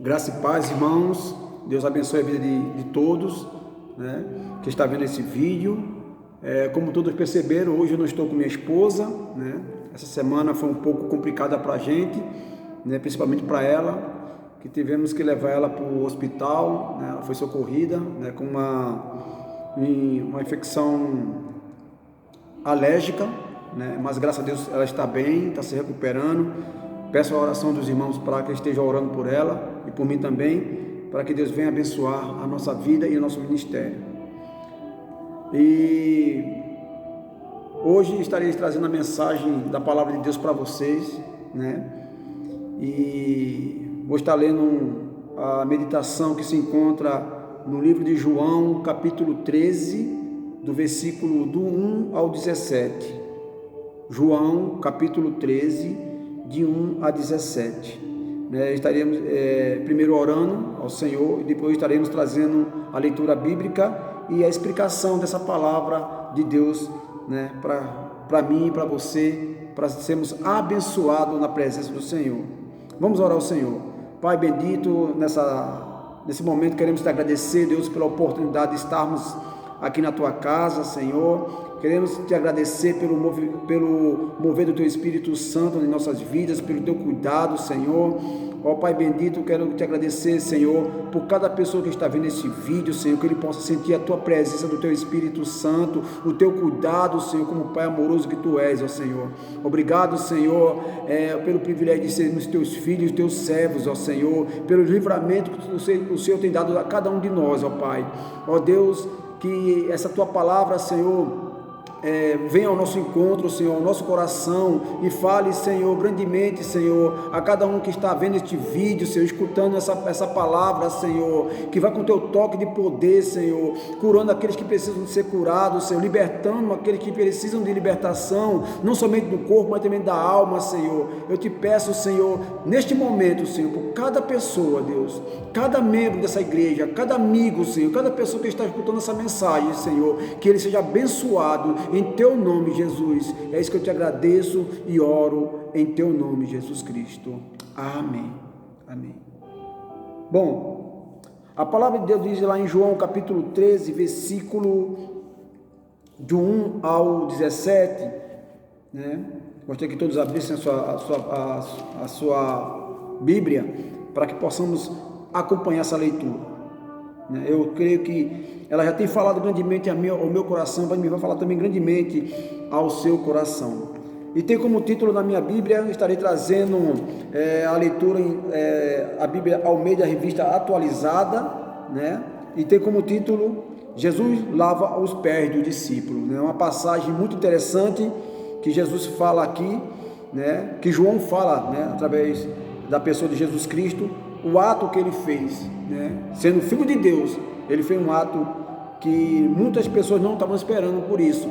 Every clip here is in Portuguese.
Graça e paz, irmãos. Deus abençoe a vida de todos, né, que está vendo esse vídeo. Como todos perceberam, hoje eu não estou com minha esposa, né? Essa semana foi um pouco complicada para a gente, né, principalmente para ela, que tivemos que levar ela para o hospital, né? Ela foi socorrida, né, com uma infecção alérgica, né? Mas graças a Deus ela está bem, está se recuperando. Peço a oração dos irmãos para que estejam orando por ela e por mim também, para que Deus venha abençoar a nossa vida e o nosso ministério. E hoje estarei trazendo a mensagem da palavra de Deus para vocês, né? E vou estar lendo a meditação que se encontra no livro de João, capítulo 13, do versículo do 1 ao 17. João, capítulo 13, de 1 a 17. Estaremos primeiro orando ao Senhor e depois estaremos trazendo a leitura bíblica e a explicação dessa palavra de Deus, né, para mim e para você, para sermos abençoados na presença do Senhor. Vamos orar ao Senhor. Pai bendito, nesse momento queremos te agradecer, Deus, pela oportunidade de estarmos aqui na tua casa, Senhor. Queremos te agradecer pelo mover do teu Espírito Santo em nossas vidas, pelo teu cuidado, Senhor. Ó Pai bendito, quero te agradecer, Senhor, por cada pessoa que está vendo esse vídeo, Senhor, que ele possa sentir a tua presença do teu Espírito Santo, o teu cuidado, Senhor, como Pai amoroso que tu és, ó Senhor. Obrigado, Senhor, pelo privilégio de sermos teus filhos, teus servos, ó Senhor, pelo livramento que o Senhor tem dado a cada um de nós, ó Pai. Ó Deus, que essa tua palavra, Senhor, venha ao nosso encontro, Senhor, ao nosso coração e fale, Senhor, grandemente, Senhor, a cada um que está vendo este vídeo, Senhor, escutando essa palavra, Senhor, que vai com teu toque de poder, Senhor, curando aqueles que precisam de ser curados, Senhor, libertando aqueles que precisam de libertação, não somente do corpo, mas também da alma, Senhor. Eu te peço, Senhor, neste momento, Senhor, por cada pessoa, Deus, cada membro dessa igreja, cada amigo, Senhor, cada pessoa que está escutando essa mensagem, Senhor, que ele seja abençoado em teu nome, Jesus. É isso que eu te agradeço e oro em teu nome, Jesus Cristo. Amém. Amém. Bom, a palavra de Deus diz lá em João capítulo 13, versículo do 1 ao 17, né? Gostaria que todos abrissem a sua Bíblia para que possamos acompanhar essa leitura. Eu creio que ela já tem falado grandemente ao meu coração, mas me vai falar também grandemente ao seu coração. E tem como título na minha Bíblia, estarei trazendo a leitura a Bíblia Almeida, revista atualizada, né? E tem como título Jesus lava os pés do discípulo, né? Uma passagem muito interessante que Jesus fala aqui, né? Que João fala, né? Através da pessoa de Jesus Cristo, o ato que ele fez, né? Sendo filho de Deus, ele fez um ato que muitas pessoas não estavam esperando por isso,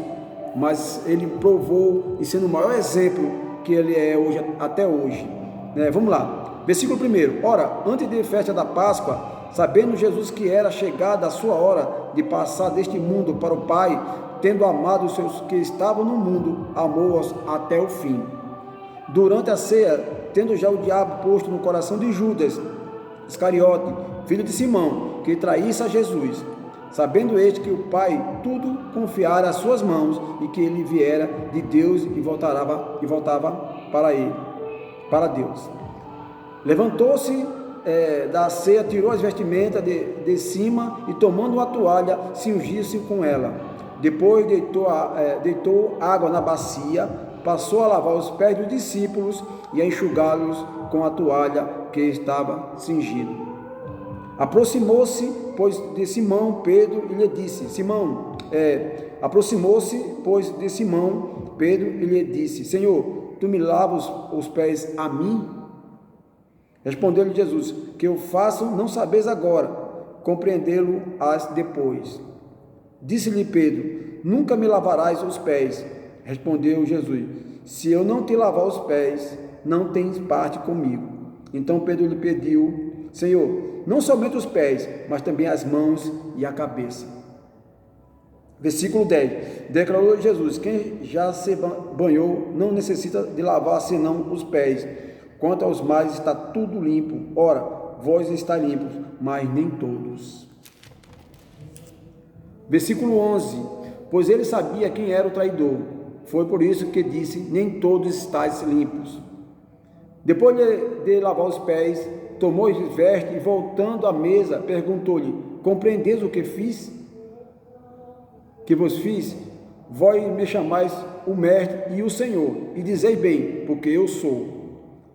mas ele provou e sendo o maior exemplo que ele é hoje, até hoje, né? Vamos lá, versículo 1. Ora, antes da festa da Páscoa, sabendo Jesus que era chegada a sua hora de passar deste mundo para o Pai, tendo amado os seus que estavam no mundo, amou-os até o fim. Durante a ceia, tendo já o diabo posto no coração de Judas Iscariote, filho de Simão, que traísse a Jesus, sabendo este que o Pai tudo confiara às suas mãos e que ele viera de Deus e voltava para ele, para Deus. Levantou-se da ceia, tirou as vestimentas de cima e, tomando uma toalha, cingiu-se com ela. Depois deitou água na bacia, passou a lavar os pés dos discípulos e a enxugá-los com a toalha que estava cingido. Aproximou-se, pois, de Simão Pedro e lhe disse, Senhor, tu me lavas os pés a mim? Respondeu-lhe Jesus, que eu faço não sabeis agora, compreendê-lo-ás depois. Disse-lhe Pedro, nunca me lavarás os pés. Respondeu Jesus, se eu não te lavar os pés, não tens parte comigo. Então Pedro lhe pediu, Senhor, não somente os pés, mas também as mãos e a cabeça. Versículo 10, declarou Jesus, quem já se banhou não necessita de lavar senão os pés, quanto aos mais está tudo limpo. Ora, vós estáis limpos, mas nem todos. Versículo 11, pois ele sabia quem era o traidor, foi por isso que disse, nem todos estáis limpos. Depois de lavar os pés, tomou as vestes e voltando à mesa, perguntou-lhe, compreendeis o que fiz? Que vos fiz? Vós me chamais o mestre e o Senhor, e dizeis bem, porque eu sou.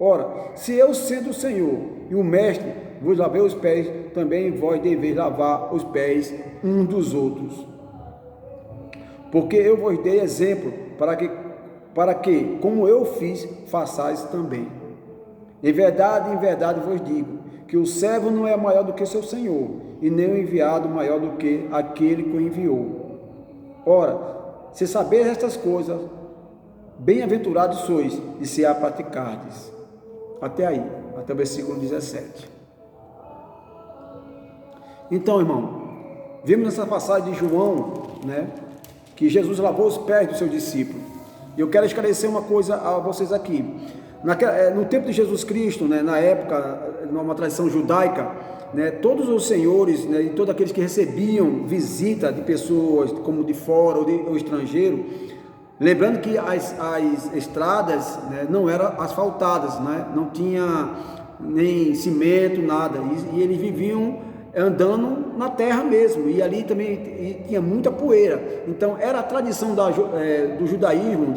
Ora, se eu sendo o Senhor e o mestre vos lavei os pés, também vós deveis lavar os pés uns dos outros. Porque eu vos dei exemplo, para que, como eu fiz, façais também. Em verdade vos digo, que o servo não é maior do que seu senhor, e nem o enviado maior do que aquele que o enviou. Ora, se sabeis estas coisas, bem-aventurados sois, e se a praticardes. Até aí, até o versículo 17. Então, irmão, vimos nessa passagem de João, né, que Jesus lavou os pés dos seus discípulos. E eu quero esclarecer uma coisa a vocês aqui. No tempo de Jesus Cristo, né, na época, numa tradição judaica, né, todos os senhores, né, e todos aqueles que recebiam visita de pessoas como de fora ou estrangeiro, lembrando que as estradas, né, não eram asfaltadas, né, não tinha nem cimento, nada, e eles viviam andando na terra mesmo, e ali também tinha muita poeira. Então era a tradição do judaísmo,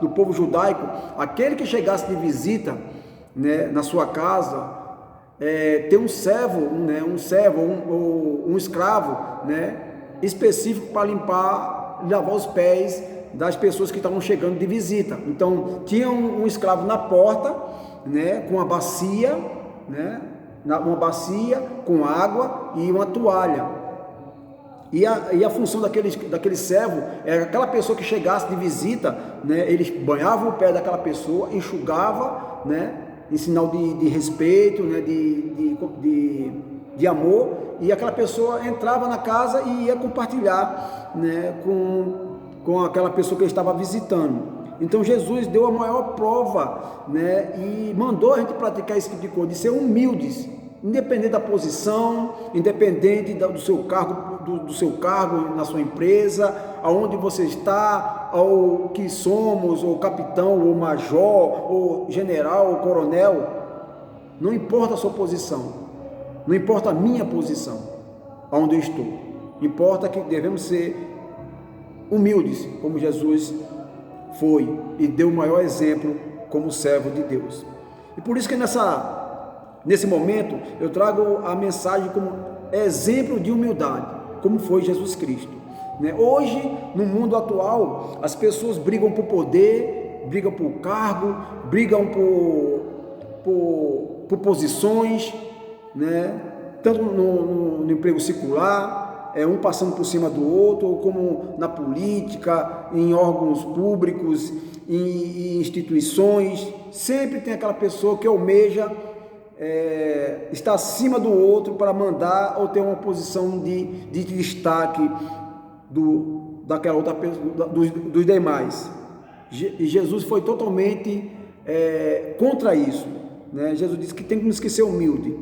do povo judaico, aquele que chegasse de visita, né, na sua casa, ter um servo, né, um escravo, né, específico para lavar os pés das pessoas que estavam chegando de visita. Então tinha um escravo na porta, né, com a bacia, né, uma bacia com água e uma toalha. E a função daquele servo era aquela pessoa que chegasse de visita, né, eles banhavam o pé daquela pessoa, enxugava, né, em sinal de respeito, né, de amor, e aquela pessoa entrava na casa e ia compartilhar, né, com aquela pessoa que ele estava visitando. Então Jesus deu a maior prova, né, e mandou a gente praticar esse tipo de coisa, de ser humildes, independente da posição, independente do seu cargo na sua empresa, aonde você está, ou que somos, ou capitão, ou major, ou general, ou coronel, não importa a sua posição, não importa a minha posição, aonde eu estou, importa que devemos ser humildes, como Jesus foi e deu o maior exemplo como servo de Deus. E por isso que nesse momento eu trago a mensagem como exemplo de humildade, como foi Jesus Cristo, né? Hoje, no mundo atual, as pessoas brigam por poder, brigam por cargo, brigam por posições, né? Tanto no emprego secular, um passando por cima do outro, como na política, em órgãos públicos, em instituições. Sempre tem aquela pessoa que almeja estar acima do outro para mandar ou ter uma posição de destaque daquela outra pessoa, dos demais. E Jesus foi totalmente contra isso, né? Jesus disse que temos que ser humilde,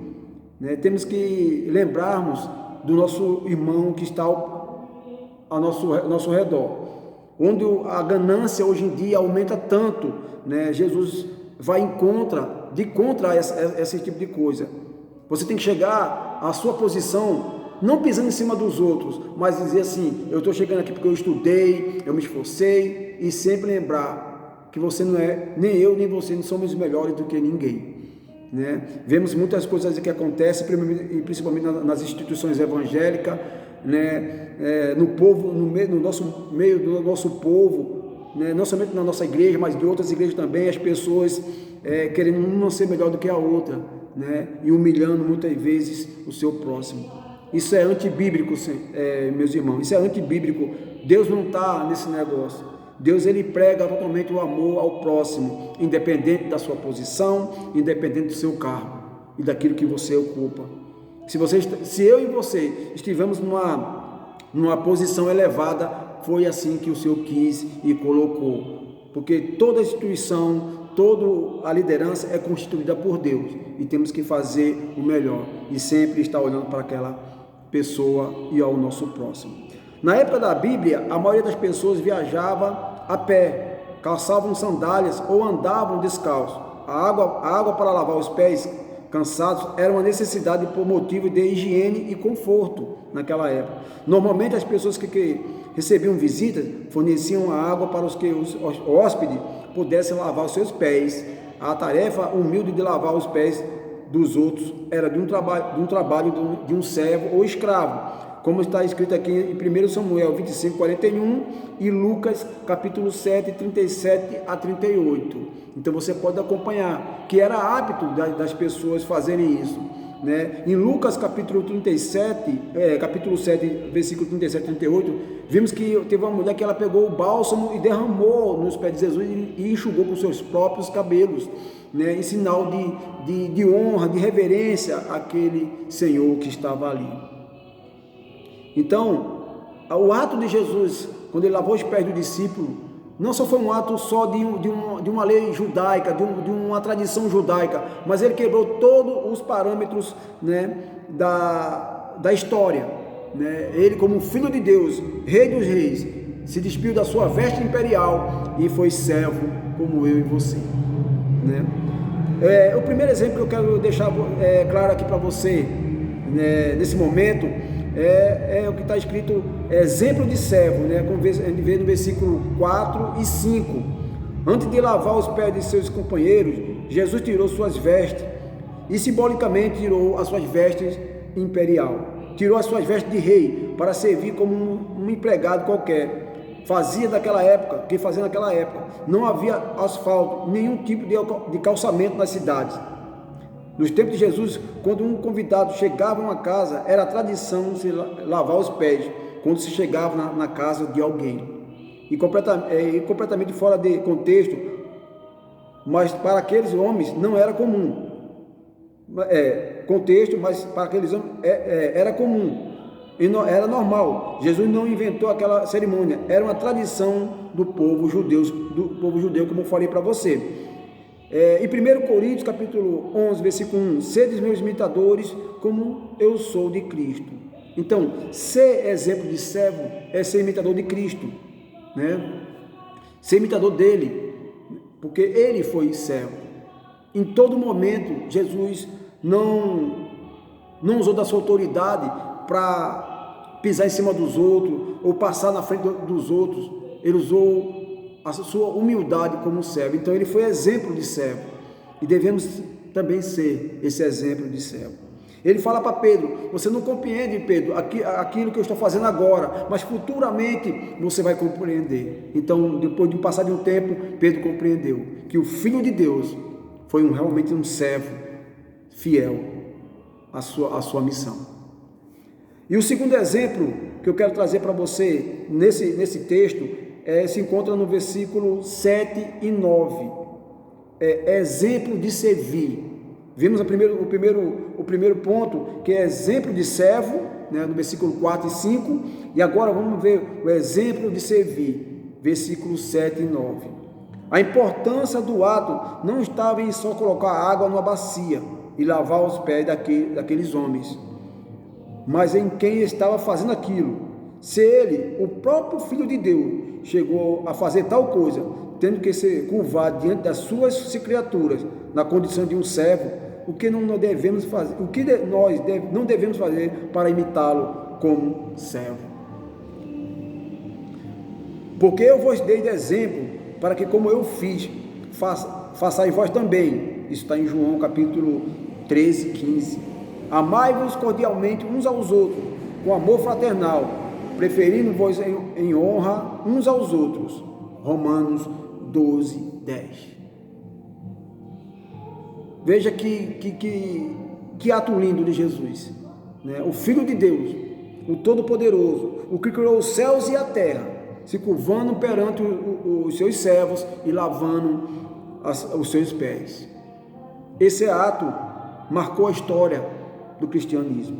né? Temos que lembrarmos do nosso irmão que está ao nosso redor, onde a ganância hoje em dia aumenta tanto, né? Jesus vai contra esse tipo de coisa. Você tem que chegar à sua posição, não pisando em cima dos outros, mas dizer assim, eu estou chegando aqui porque eu estudei, eu me esforcei, e sempre lembrar que você não é, nem eu, nem você, não somos melhores do que ninguém, né? Vemos muitas coisas que acontecem, principalmente nas instituições evangélicas, né? No povo, no nosso meio do nosso povo, né? Não somente na nossa igreja, mas de outras igrejas também, as pessoas querendo não ser melhor do que a outra, né? E humilhando muitas vezes o seu próximo. Isso é antibíblico, meus irmãos, isso é antibíblico. Deus não está nesse negócio. Deus, ele prega totalmente o amor ao próximo, independente da sua posição, independente do seu cargo e daquilo que você ocupa. Se eu e você estivermos numa posição elevada, foi assim que o Senhor quis e colocou, porque toda instituição, toda a liderança é constituída por Deus e temos que fazer o melhor e sempre estar olhando para aquela pessoa e ao nosso próximo. Na época da Bíblia, a maioria das pessoas viajava a pé, calçavam sandálias ou andavam descalços. A água para lavar os pés cansados era uma necessidade por motivo de higiene e conforto naquela época. Normalmente as pessoas que recebiam visitas forneciam a água para os que os hóspedes pudessem lavar os seus pés. A tarefa humilde de lavar os pés dos outros era de um trabalho de um servo ou escravo, como está escrito aqui em 1 Samuel 25:41 e Lucas capítulo 7, 37 a 38. Então você pode acompanhar que era hábito das pessoas fazerem isso, né? Em Lucas capítulo 7, versículo 37 e 38, vimos que teve uma mulher que ela pegou o bálsamo e derramou nos pés de Jesus e enxugou com seus próprios cabelos, né? Em sinal de honra, de reverência àquele Senhor que estava ali. Então, o ato de Jesus, quando ele lavou os pés do discípulo, não só foi um ato só de uma lei judaica, de uma tradição judaica, mas ele quebrou todos os parâmetros, né, da história, né? Ele, como filho de Deus, rei dos reis, se despiu da sua veste imperial e foi servo como eu e você, né? O primeiro exemplo que eu quero deixar claro aqui para você, né, nesse momento, é o que está escrito, exemplo de servo, né? Como a gente vê no versículo 4 e 5. Antes de lavar os pés de seus companheiros, Jesus tirou suas vestes e simbolicamente tirou as suas vestes imperial, tirou as suas vestes de rei para servir como um empregado qualquer. Fazia naquela época, não havia asfalto, nenhum tipo de calçamento nas cidades. Nos tempos de Jesus, quando um convidado chegava a uma casa, era tradição se lavar os pés quando se chegava na casa de alguém. E completamente fora de contexto, mas para aqueles homens não era comum. Contexto, mas para aqueles homens era comum. E não, era normal. Jesus não inventou aquela cerimônia, era uma tradição do povo judeu, como eu falei para você. Em 1 Coríntios capítulo 11, versículo 1, sedes meus imitadores, como eu sou de Cristo. Então, ser exemplo de servo é ser imitador de Cristo, né? Ser imitador dele, porque ele foi servo. Em todo momento, Jesus não usou da sua autoridade para pisar em cima dos outros, ou passar na frente dos outros. Ele usou a sua humildade como servo. Então ele foi exemplo de servo e devemos também ser esse exemplo de servo. Ele fala para Pedro: você não compreende, Pedro, aquilo que eu estou fazendo agora, mas futuramente você vai compreender. Então, depois de passar de um tempo, Pedro compreendeu que o Filho de Deus foi realmente um servo fiel à sua missão. E o segundo exemplo que eu quero trazer para você nesse texto se encontra no versículo 7 e 9. Exemplo de servir. Vimos o primeiro ponto, que é exemplo de servo, né, no versículo 4 e 5, e agora vamos ver o exemplo de servir, versículos 7 e 9. A importância do ato não estava em só colocar água numa bacia e lavar os pés daqueles homens, mas em quem estava fazendo aquilo. Se ele, o próprio Filho de Deus, chegou a fazer tal coisa, tendo que ser curvado diante das suas criaturas, na condição de um servo, o que nós devemos fazer? O que nós não devemos fazer para imitá-lo como servo? Porque eu vos dei de exemplo, para que como eu fiz, façais vós também. Isso está em João capítulo 13, 15. Amai-vos cordialmente uns aos outros, com amor fraternal, preferindo-vos em honra uns aos outros. Romanos 12, 10. Veja que ato lindo de Jesus, né? O Filho de Deus, o Todo-Poderoso, o que criou os céus e a terra, se curvando perante os seus servos e lavando os seus pés. Esse ato marcou a história do cristianismo,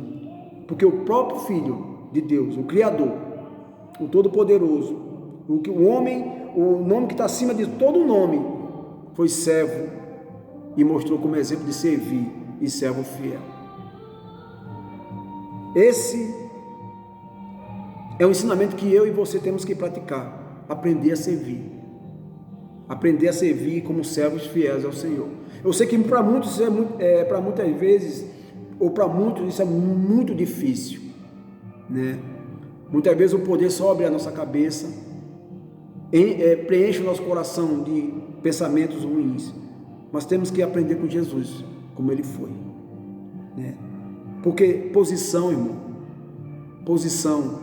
porque o próprio Filho de Deus, o Criador, o Todo-Poderoso, o nome que está acima de todo nome, foi servo e mostrou como exemplo de servir e servo fiel. Esse é um ensinamento que eu e você temos que praticar, aprender a servir. Aprender a servir como servos fiéis ao Senhor. Eu sei que para muitos para muitas vezes, ou para muitos isso é muito difícil, né? Muitas vezes o poder sobe a nossa cabeça, preenche o nosso coração de pensamentos ruins, mas temos que aprender com Jesus, como ele foi, né? Porque posição, irmão, posição,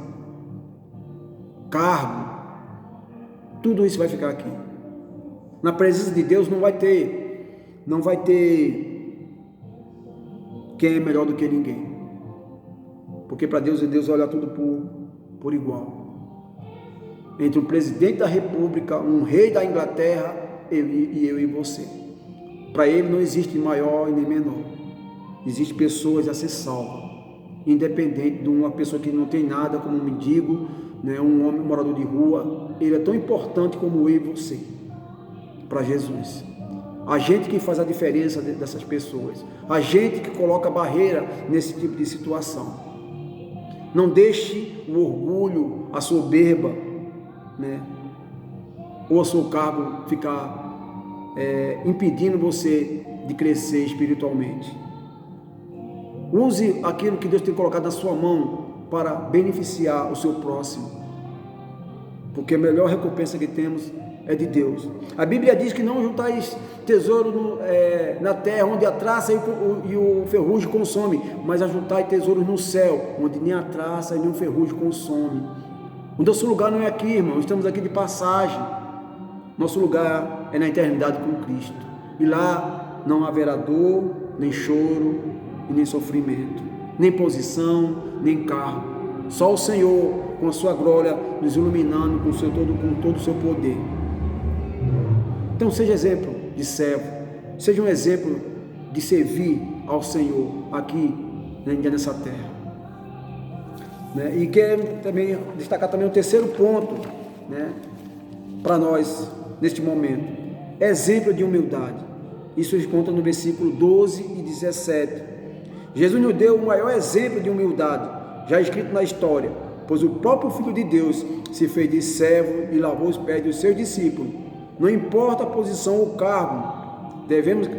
cargo, tudo isso vai ficar aqui. Na presença de Deus não vai ter quem é melhor do que ninguém, porque para Deus olha tudo por igual. Entre o presidente da república, um rei da Inglaterra, eu e você, para ele não existe maior e nem menor, existe pessoas a ser salvas, independente de uma pessoa que não tem nada, como um mendigo, né, um homem morador de rua. Ele é tão importante como eu e você para Jesus. A gente que faz a diferença dessas pessoas, a gente que coloca barreira nesse tipo de situação. Não deixe o orgulho, a soberba, né, ou o seu cargo ficar impedindo você de crescer espiritualmente. Use aquilo que Deus tem colocado na sua mão para beneficiar o seu próximo, porque a melhor recompensa que temos é de Deus. A Bíblia diz que não juntais tesouro na terra, onde a traça e o ferrugem consome, mas ajuntai tesouros no céu, onde nem a traça e nem o ferrugem consome. O nosso lugar não é aqui, irmão, estamos aqui de passagem. Nosso lugar é na eternidade com Cristo, e lá não haverá dor, nem choro e nem sofrimento, nem posição, nem carro. Só o Senhor, com a sua glória, nos iluminando com todo o seu poder. Então seja exemplo de servo, seja um exemplo de servir ao Senhor aqui nessa terra, né? E quero também destacar também o terceiro ponto, né, para nós neste momento: exemplo de humildade. Isso se encontra no versículo 12 e 17. Jesus nos deu o maior exemplo de humildade já escrito na história, pois o próprio Filho de Deus se fez de servo e lavou os pés dos seus discípulos. Não importa a posição ou cargo, devemos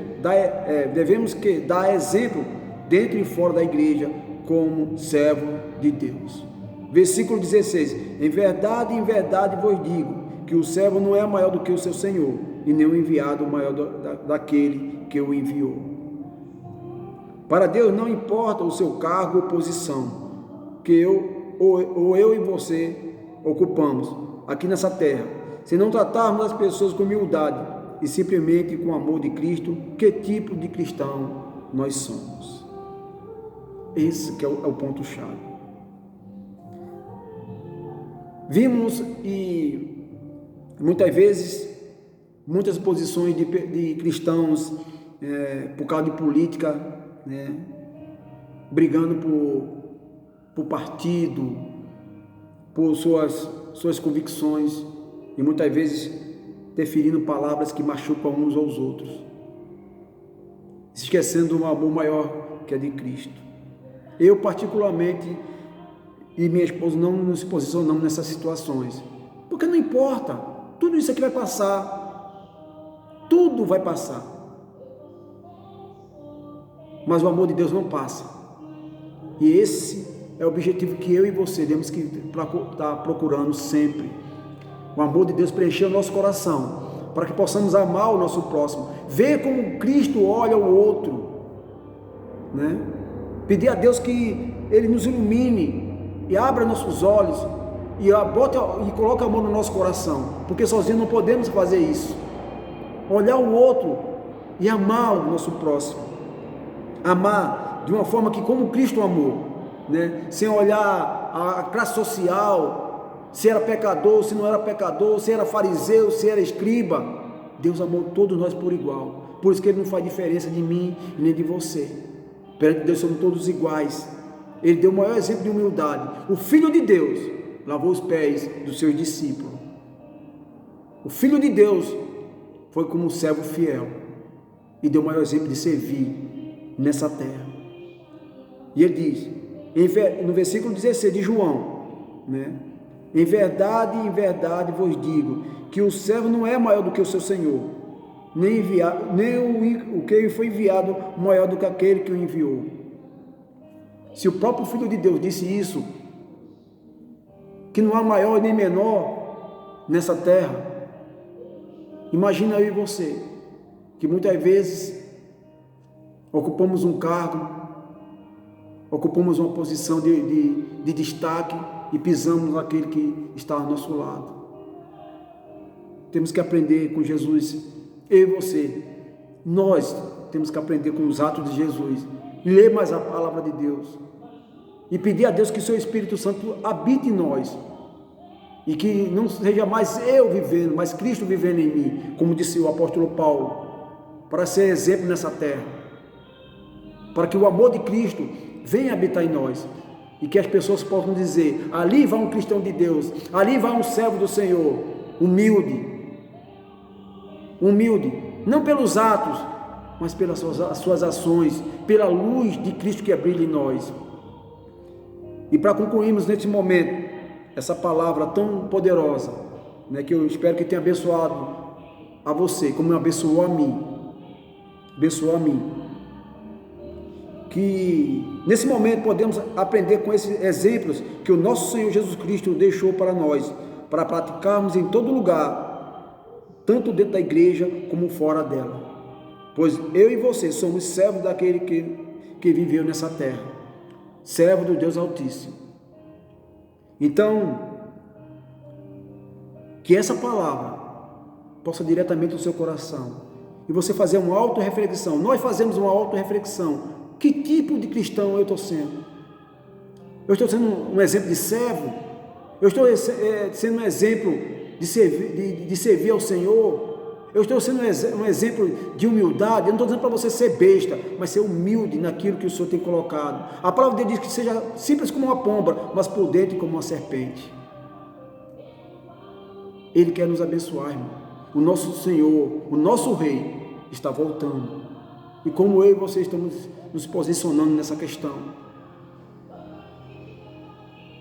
dar exemplo dentro e fora da igreja como servo de Deus. Versículo 16: em verdade vos digo, que o servo não é maior do que o seu Senhor, e nem o enviado maior daquele que o enviou. Para Deus não importa o seu cargo ou posição que eu e você ocupamos aqui nessa terra. Se não tratarmos as pessoas com humildade e simplesmente com o amor de Cristo, que tipo de cristão nós somos? Esse que é o ponto-chave. Vimos e muitas vezes muitas posições de cristãos por causa de política, né, brigando por partido, por suas convicções, e muitas vezes deferindo palavras que machucam uns aos outros, se esquecendo do amor maior que é de Cristo. Eu particularmente e minha esposa não nos posicionamos nessas situações, porque não importa, tudo isso aqui vai passar, tudo vai passar, mas o amor de Deus não passa, e esse é o objetivo que eu e você temos que estar procurando sempre. O amor de Deus preencher o nosso coração, para que possamos amar o nosso próximo, ver como Cristo olha o outro, né? Pedir a Deus que Ele nos ilumine e abra nossos olhos e coloque amor no nosso coração, porque sozinho não podemos fazer isso. Olhar o outro e amar o nosso próximo, amar de uma forma que como Cristo amou, né? Sem olhar a classe social, se era pecador, se não era pecador, se era fariseu, se era escriba. Deus amou todos nós por igual, por isso que Ele não faz diferença de mim e nem de você. Perante Deus somos todos iguais. Ele deu o maior exemplo de humildade. O Filho de Deus lavou os pés dos seus discípulos. O Filho de Deus foi como um servo fiel e deu o maior exemplo de servir nessa terra. E ele diz, no versículo 16 de João, né? Em verdade vos digo, que o servo não é maior do que o seu senhor, nem o que foi enviado maior do que aquele que o enviou. Se o próprio Filho de Deus disse isso, que não há maior nem menor nessa terra, imagina eu e você, que muitas vezes ocupamos um cargo, ocupamos uma posição de destaque e pisamos naquele que está ao nosso lado. Temos que aprender com Jesus, eu e você, nós temos que aprender com os atos de Jesus, ler mais a palavra de Deus e pedir a Deus que o seu Espírito Santo habite em nós e que não seja mais eu vivendo, mas Cristo vivendo em mim, como disse o apóstolo Paulo, para ser exemplo nessa terra, para que o amor de Cristo venha habitar em nós e que as pessoas possam dizer, ali vai um cristão de Deus, ali vai um servo do Senhor, humilde, não pelos atos, mas pelas suas ações, pela luz de Cristo que brilha em nós. E para concluirmos neste momento, essa palavra tão poderosa, né, que eu espero que tenha abençoado a você, como me abençoou a mim, que nesse momento podemos aprender com esses exemplos que o nosso Senhor Jesus Cristo deixou para nós, para praticarmos em todo lugar, tanto dentro da igreja como fora dela, pois eu e você somos servos daquele que viveu nessa terra, servo do Deus Altíssimo. Então, que essa palavra possa diretamente no seu coração e você fazer uma autorreflexão. Nós fazemos uma autorreflexão. Que tipo de cristão eu estou sendo? Eu estou sendo um exemplo de servo? Eu estou sendo um exemplo de servir ao Senhor? Eu estou sendo um exemplo de humildade? Eu não estou dizendo para você ser besta, mas ser humilde naquilo que o Senhor tem colocado. A palavra de Deus diz que seja simples como uma pomba, mas prudente como uma serpente. Ele quer nos abençoar, irmão. O nosso Senhor, o nosso Rei, está voltando. E como eu e você estamos nos posicionando nessa questão.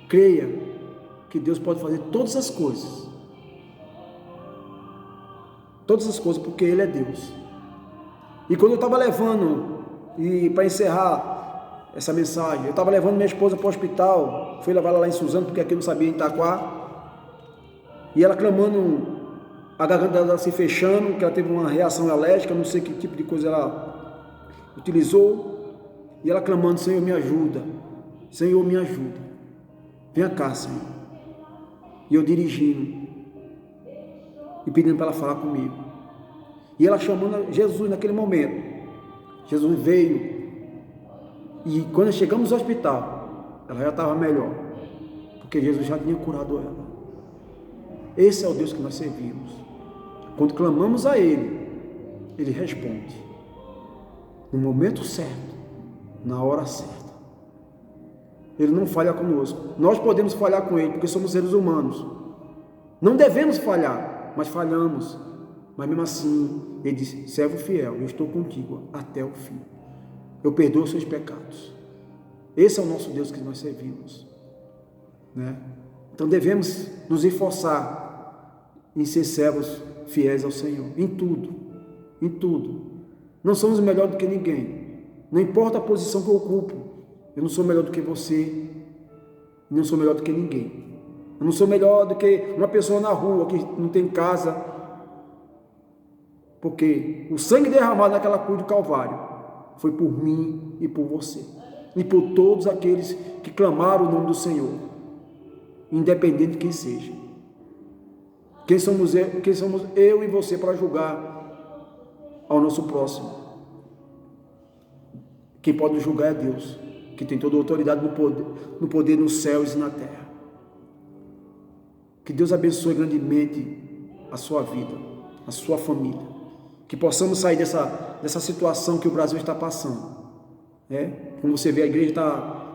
Creia que Deus pode fazer todas as coisas. Todas as coisas, porque Ele é Deus. E quando eu estava levando, e para encerrar essa mensagem, eu estava levando minha esposa para o hospital, fui levar ela lá em Suzano, porque aqui eu não sabia em Itaquá, e ela clamando, a garganta dela se fechando, que ela teve uma reação alérgica, não sei que tipo de coisa ela utilizou, e ela clamando, Senhor, me ajuda, Senhor, me ajuda, venha cá, Senhor. E eu dirigindo, e pedindo para ela falar comigo, e ela chamando Jesus naquele momento. Jesus veio, e quando chegamos ao hospital, ela já estava melhor, porque Jesus já tinha curado ela. Esse é o Deus que nós servimos. Quando clamamos a Ele, Ele responde, no momento certo, na hora certa. Ele não falha conosco. Nós podemos falhar com Ele, porque somos seres humanos. Não devemos falhar, mas falhamos. Mas mesmo assim, Ele diz, servo fiel, eu estou contigo até o fim. Eu perdoo os seus pecados. Esse é o nosso Deus que nós servimos, né? Então devemos nos esforçar em ser servos fiéis ao Senhor, em tudo, em tudo. Não somos melhor do que ninguém. Não importa a posição que eu ocupo, eu não sou melhor do que você, não sou melhor do que ninguém. Eu não sou melhor do que uma pessoa na rua que não tem casa, porque o sangue derramado naquela cruz do Calvário foi por mim e por você, e por todos aqueles que clamaram o nome do Senhor, independente de quem seja. Quem somos eu e você para julgar ao nosso próximo? Quem pode julgar é Deus, que tem toda a autoridade no poder nos céus e na terra. Que Deus abençoe grandemente a sua vida, a sua família. Que possamos sair dessa situação que o Brasil está passando. Como você vê, a igreja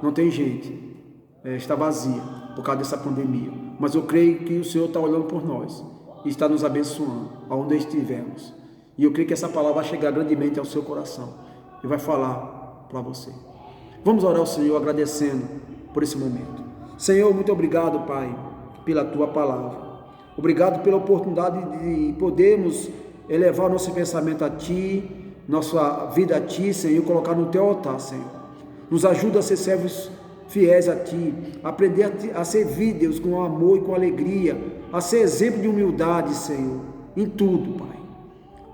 não tem gente, está vazia por causa dessa pandemia. Mas eu creio que o Senhor está olhando por nós e está nos abençoando aonde estivermos. E eu creio que essa palavra vai chegar grandemente ao seu coração e vai falar para você. Vamos orar ao Senhor agradecendo por esse momento. Senhor, muito obrigado, Pai, pela tua palavra. Obrigado pela oportunidade de podermos elevar nosso pensamento a Ti, nossa vida a Ti, Senhor, colocar no Teu altar, Senhor. Nos ajuda a ser servos fiéis a Ti, aprender a servir, Deus, com amor e com alegria, a ser exemplo de humildade, Senhor, em tudo, Pai,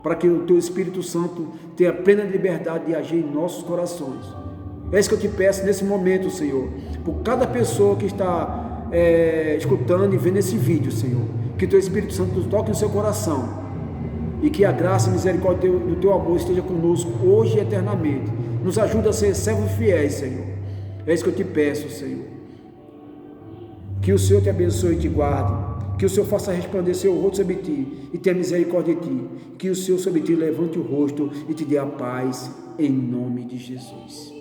para que o Teu Espírito Santo tenha plena liberdade de agir em nossos corações. É isso que eu te peço nesse momento, Senhor, por cada pessoa que está escutando e vendo esse vídeo, Senhor, que o Teu Espírito Santo toque no seu coração e que a graça e a misericórdia do Teu amor esteja conosco hoje e eternamente. Nos ajuda a ser servos fiéis, Senhor. É isso que eu te peço, Senhor. Que o Senhor te abençoe e te guarde. Que o Senhor faça resplandecer seu rosto sobre ti e tenha misericórdia de ti. Que o Senhor sobre ti levante o rosto e te dê a paz, em nome de Jesus.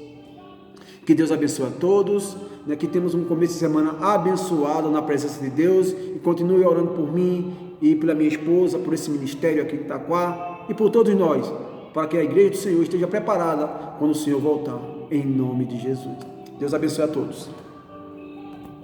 Que Deus abençoe a todos, né? Que temos um começo de semana abençoado na presença de Deus, e continue orando por mim e pela minha esposa, por esse ministério aqui em Itaquá e por todos nós, para que a igreja do Senhor esteja preparada quando o Senhor voltar, em nome de Jesus. Deus abençoe a todos.